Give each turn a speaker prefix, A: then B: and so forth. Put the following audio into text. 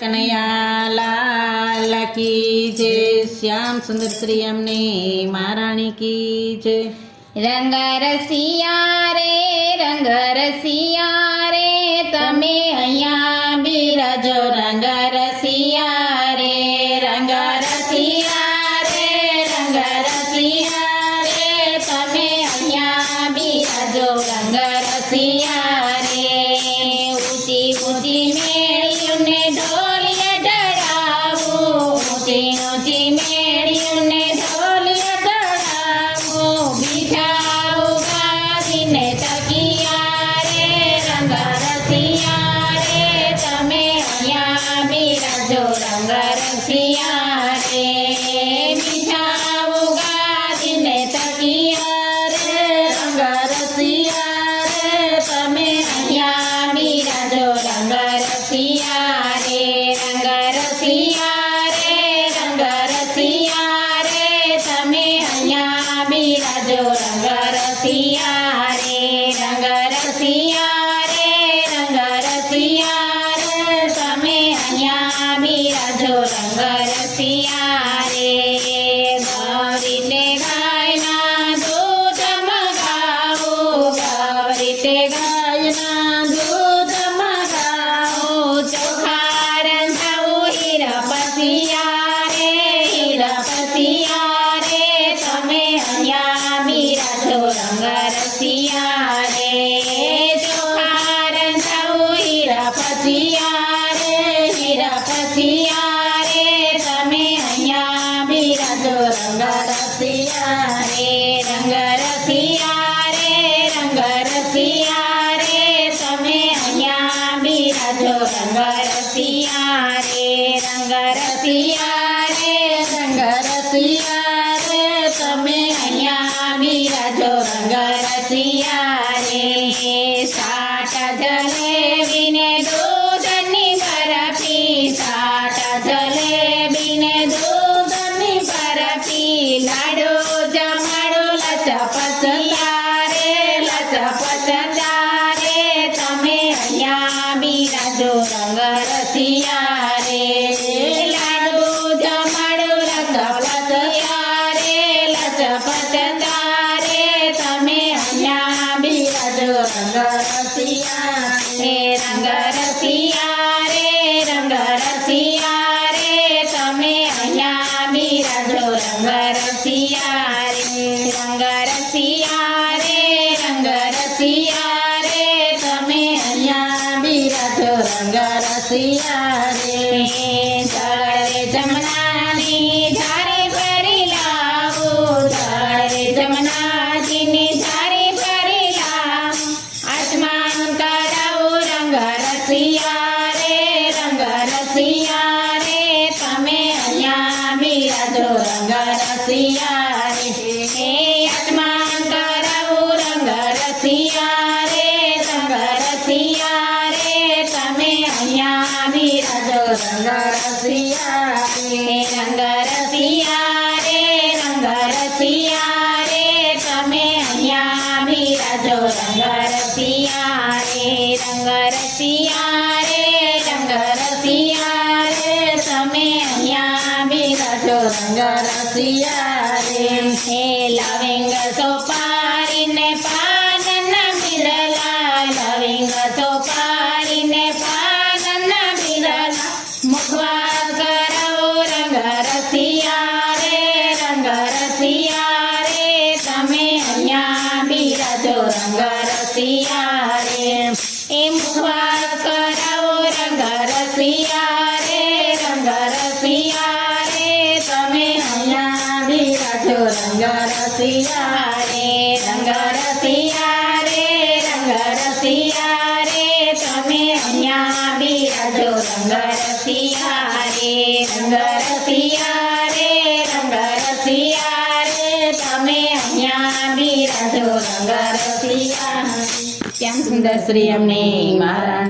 A: કનૈયા લાલ કી જય, શ્યામ સુંદર શ્રી અમને મહારાણી કી જય।
B: રંગ રસિયા રે તમે અહીંયા બિરાજો રંગ રસિયા રે તમે અહીંયા બિરાજો રંગ રસિયા રે ઊંચી ઊંચી મેળીઓને ઢોલિયા ઢળાવું ઊંચી મેળીઓને ઢોલિયા ઢળાવું બીઠાવું ગાવીને તકિયા રે રંગ રસિયા રે તમે અહીંયા બિરાજો રંગ રસિયા રે બીઠાવું ગાવીને તકિયા રે રંગ રસિયા રે તમે અહીંયા બિરાજો રંગ રસિયા રે રંગ રસિયા રે તમે અહીંયા બિરાજો રંગ રસિયા રે રંગ રસિયા રે તમે અહીંયા બિરાજો રંગ રસિયા રે ગૌરીને ગાયના દૂધ મગાવો ગૌરીતે ગાયના દૂધ મગાવો ચોખા રંધાવું હીરાપતિયા રે તમે અહીંયા બિરાજો રંગ રસિયા રે ચોખા રંધાવું હીરાપતિયા રે તમે અહીંયા બિરાજો રંગ રસિયા રે રંગ રસિયા રે તમે અહીંયા બિરાજો રંગ રસિયા રે રંગ રસિયા રે તમે અહીંયા બિરાજો રંગ રસિયા રે સાટા જલેબીને દૂધની બરફી સાટા જલેબીને દૂધની બરફી લાડુ જમાડો લચપચતા રે તમે અહીંયા બિરાજો રંગ રસિયા રે લાડુ જમાડો લચપચતા રે તમે અહીંયા બિરાજો રંગ રસિયા રે રંગ રસિયા રે તમે અહીંયા બિરાજો રંગ રસિયા રે રંગ રસિયા રે તમે અહીંયા બિરાજો રંગ રસિયા રે જળરે જમનાની ધારે ભરી લાવો જળરે જમનાજીની ધારે ભરી લાવો આસમાન કરાવો રંગ રસિયા રે તમે અહીંયા બિરાજો રંગ રસિયા રે આસમાન કરાવો રંગ રસિયા રે તમે અહીંયા બિરાજો રંગ રસિયા રે રંગ રસિયા રે તમે અહીંયા બિરાજો રંગ રસિયા રે રંગ રસિયા રે તમે અહીંયા બિરાજો રંગ રસિયા રે હે લવિંગ સોપારીને પાનના બિરલા લવિંગ સોપારીને પાનના બિરલા મુખવાસ કરાવો રંગ રસિયા રે તમે અહીંયા બિરાજો રંગ રસિયા રે એ મુખવાસ કરાવો રંગ રસિયા રે તમે અહીંયા બિરાજો રંગ રસિયા રે રંગ રસિયા રે તમે અહીંયા બિરાજો રંગ રસિયા રે રંગ રસિયા રે તમે અહીંયા બિરાજો રંગ રસિયા।
A: શ્યામ સુંદર શ્રી અમને મહારાણી।